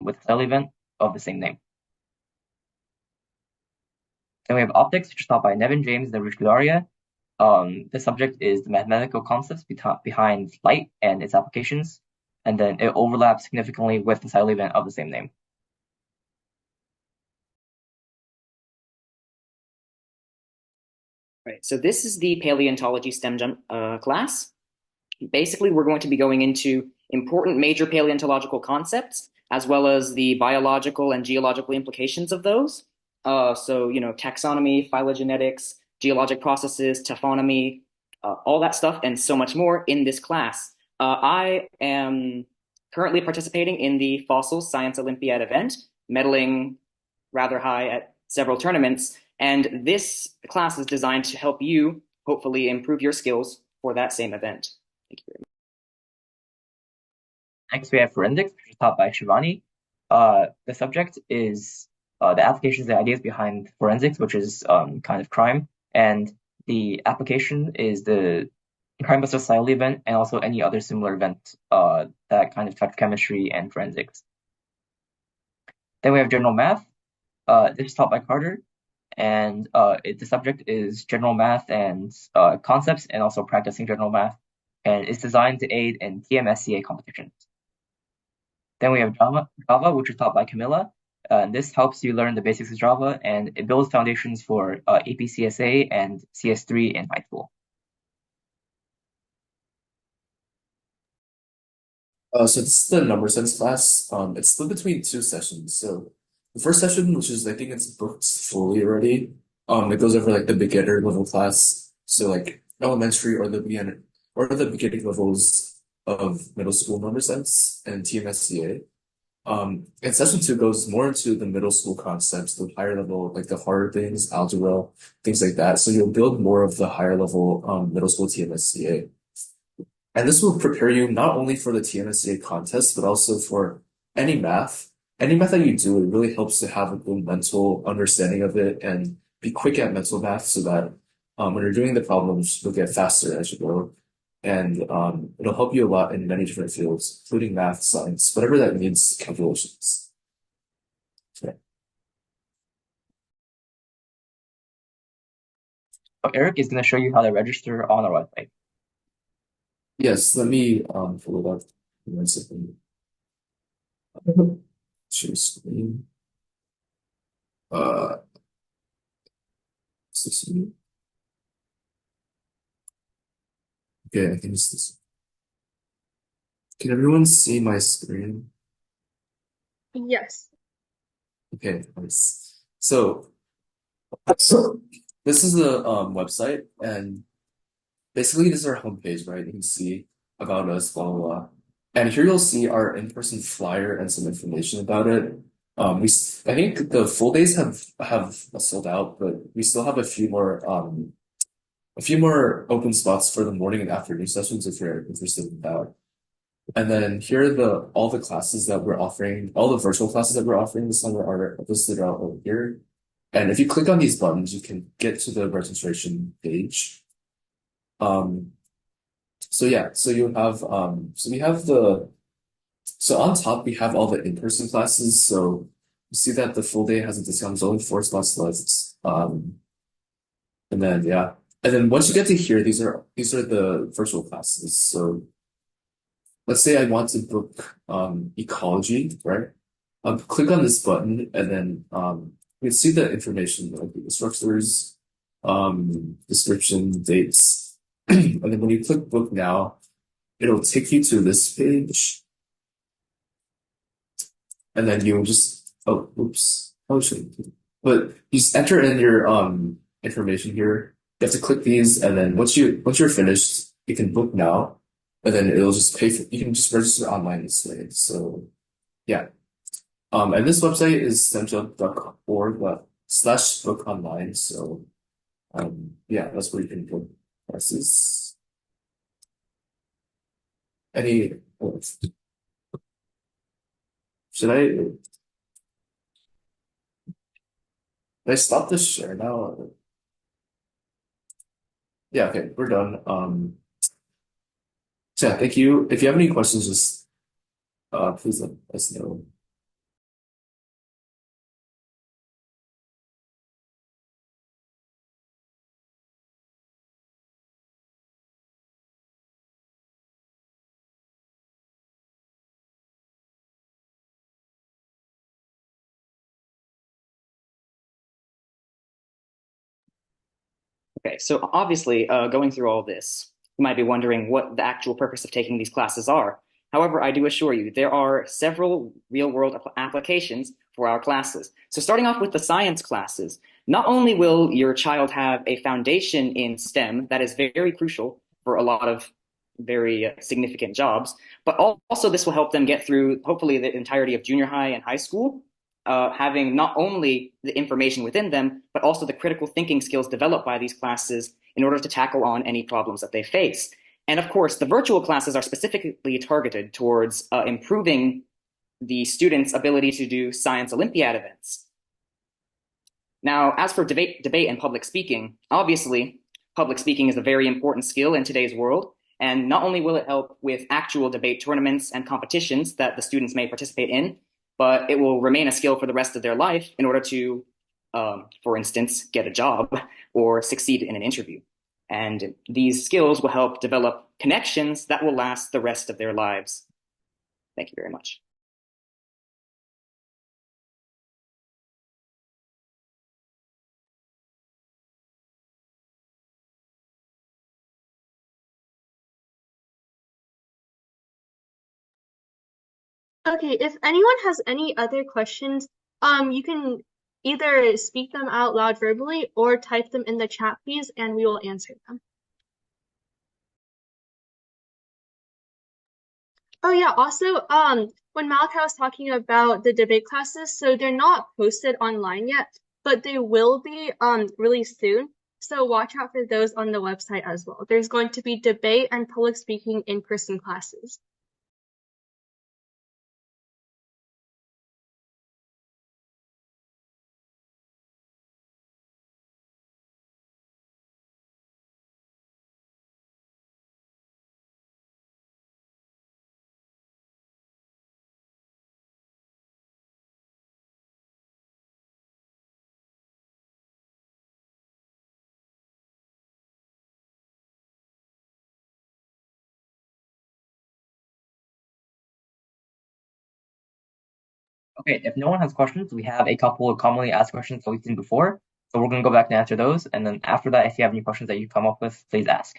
with a title event of the same name. Then we have optics, which is taught by Nevin James and Ruch Gudaria. The subject is the mathematical concepts behind light and its applications, and then it overlaps significantly with the title event of the same name. Right, so this is the paleontology STEM class. Basically, we're going to be going into important major paleontological concepts, as well as the biological and geological implications of those. So, taxonomy, phylogenetics, geologic processes, taphonomy, all that stuff, and so much more in this class. I am currently participating in the Fossil Science Olympiad event, medaling rather high at several tournaments. And this class is designed to help you hopefully improve your skills for that same event. Thank you very much. Next, we have forensics, which is taught by Shivani. The subject is the applications and ideas behind forensics, which is kind of crime, and the application is the crime buster style event and also any other similar event that kind of touch chemistry and forensics. Then we have general math. This is taught by Carter, and the subject is general math and concepts and also practicing general math, and it's designed to aid in TMSCA competitions. Then we have Java, which is taught by Camilla. This helps you learn the basics of Java, and it builds foundations for APCSA and CS3 in Python. So this is the number sense class. It's split between two sessions. So the first session, which is I think it's booked fully already, it goes over like the beginner level class. So like elementary or the beginning levels of middle school number sense and TMSCA. And session two goes more into the middle school concepts, the higher level, like the harder things, algebra, things like that. So you'll build more of the higher level middle school TMSCA. And this will prepare you not only for the TNSCA contest, but also for any math. Any math that you do, it really helps to have a good mental understanding of it and be quick at mental math so that when you're doing the problems, you'll get faster as you go. And it'll help you a lot in many different fields, including math, science, whatever that needs calculations. Okay. So Eric is going to show you how to register on our website. Yes, let me pull it up. 1 second. Share screen. Is this me? Okay, I think it's this. Can everyone see my screen? Yes. Okay, nice. So this is the website, and basically this is our homepage, right? You can see about us, blah blah blah. And here you'll see our in-person flyer and some information about it. I think the full days have sold out, but we still have a few more open spots for the morning and afternoon sessions if you're interested in that. And then here are all the classes that we're offering, all the virtual classes that we're offering this summer are listed out over here. And if you click on these buttons, you can get to the registration page. So yeah, so you have so on top we have all the in-person classes. So you see that the full day has a discount. There's only 4 spots left. And then yeah. And then once you get to here, these are the virtual classes. So let's say I want to book ecology, right? Click on this button and then you can see the information like the structures, description, dates. And then when you click book now, it'll take you to this page. And then you just oops. Oh shit. But you just enter in your information here. You have to click these, and then once you're finished, you can book now, and then it'll just you can just register online this way. So yeah. And this website is stemjump.org/book online. So yeah, that's where you can book classes. Should I stop this share now? Yeah, okay, we're done. So yeah, thank you. If you have any questions, just please let us know. Okay, so obviously, going through all this, you might be wondering what the actual purpose of taking these classes are. However, I do assure you, there are several real-world applications for our classes. So starting off with the science classes, not only will your child have a foundation in STEM that is very crucial for a lot of very significant jobs, but also this will help them get through hopefully the entirety of junior high and high school, having not only the information within them, but also the critical thinking skills developed by these classes in order to tackle on any problems that they face. And of course, the virtual classes are specifically targeted towards improving the students' ability to do science Olympiad events. Now, as for debate and public speaking, obviously, public speaking is a very important skill in today's world. And not only will it help with actual debate tournaments and competitions that the students may participate in, but it will remain a skill for the rest of their life in order to, for instance, get a job or succeed in an interview. And these skills will help develop connections that will last the rest of their lives. Thank you very much. Okay, if anyone has any other questions, you can either speak them out loud verbally or type them in the chat, please, and we will answer them. Oh yeah, also, when Malachi was talking about the debate classes, so they're not posted online yet, but they will be really soon. So watch out for those on the website as well. There's going to be debate and public speaking in-person classes. Okay, if no one has questions, we have a couple of commonly asked questions that we've seen before. So we're going to go back and answer those. And then after that, if you have any questions that you come up with, please ask.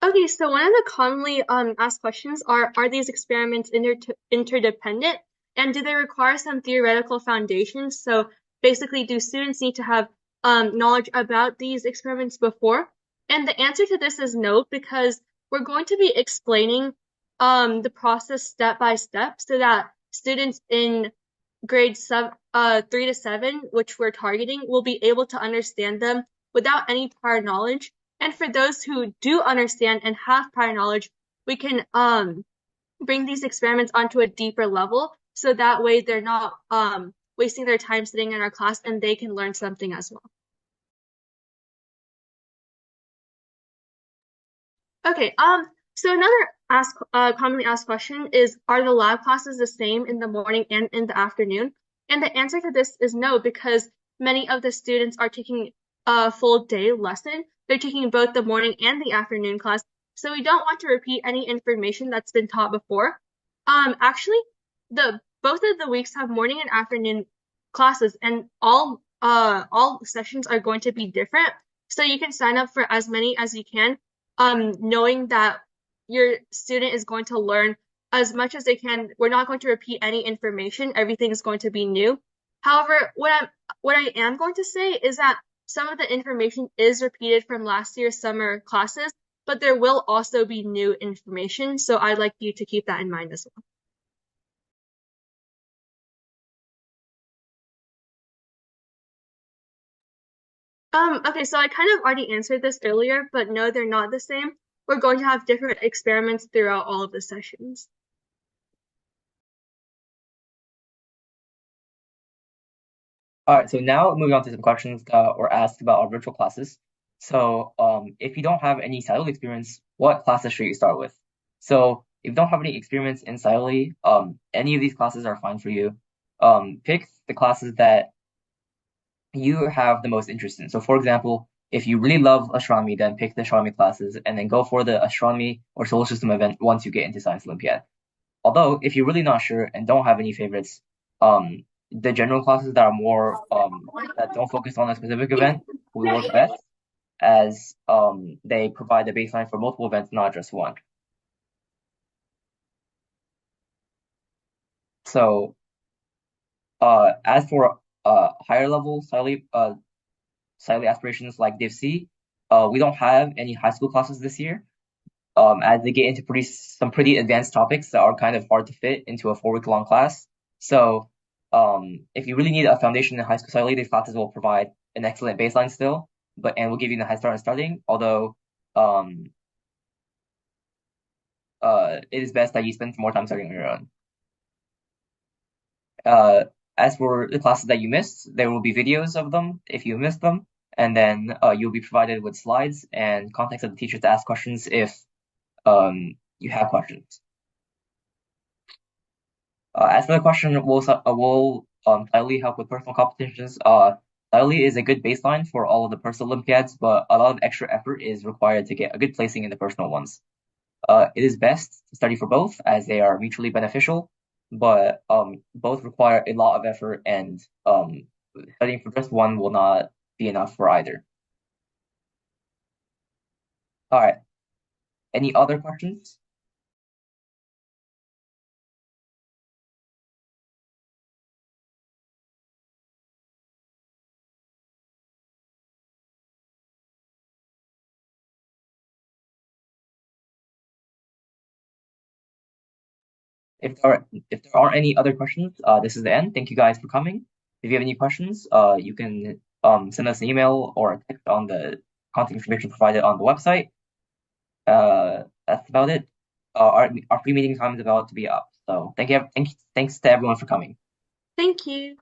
Okay, so one of the commonly asked questions are these experiments interdependent, and do they require some theoretical foundations? So basically, do students need to have knowledge about these experiments before? And the answer to this is no, because we're going to be explaining the process step by step so that students in grades 3 to 7, which we're targeting, will be able to understand them without any prior knowledge. And for those who do understand and have prior knowledge, we can bring these experiments onto a deeper level so that way they're not wasting their time sitting in our class and they can learn something as well. Okay, so another commonly asked question is, are the lab classes the same in the morning and in the afternoon? And the answer to this is no, because many of the students are taking a full day lesson. They're taking both the morning and the afternoon class, so we don't want to repeat any information that's been taught before. Actually, both of the weeks have morning and afternoon classes, and all sessions are going to be different. So you can sign up for as many as you can, knowing that your student is going to learn as much as they can. We're not going to repeat any information. Everything is going to be new. However, what I am going to say is that some of the information is repeated from last year's summer classes, but there will also be new information. So I'd like you to keep that in mind as well. Okay, so I kind of already answered this earlier, but no, they're not the same. We're going to have different experiments throughout all of the sessions. All right, so now moving on to some questions that were asked about our virtual classes. So if you don't have any Silely experience, what classes should you start with? So if you don't have any experience in Silely, any of these classes are fine for you. Pick the classes that you have the most interest in. So for example, if you really love astronomy, then pick the astronomy classes and then go for the astronomy or solar system event once you get into Science Olympiad. Although, if you're really not sure and don't have any favorites, the general classes that are more that don't focus on a specific event will work best, as they provide the baseline for multiple events, not just one. So, as for higher level slightly aspirations like Div C, we don't have any high school classes this year, as they get into some pretty advanced topics that are kind of hard to fit into a 4-week long class. So, if you really need a foundation in high school slightly, these classes will provide an excellent baseline still, and will give you a head start on starting. Although, it is best that you spend more time studying on your own. As for the classes that you missed, there will be videos of them if you missed them, and then you'll be provided with slides and contacts of the teachers to ask questions if you have questions. As for the question, will Slightly help with personal competitions? Slightly is a good baseline for all of the personal Olympiads, but a lot of extra effort is required to get a good placing in the personal ones. It is best to study for both, as they are mutually beneficial, but both require a lot of effort, and studying for just one will not be enough for either. All right. Any other questions? If there aren't any other questions, this is the end. Thank you guys for coming. If you have any questions, you can send us an email or a text on the contact information provided on the website. That's about it. Our free meeting time is about to be up. So thanks to everyone for coming. Thank you.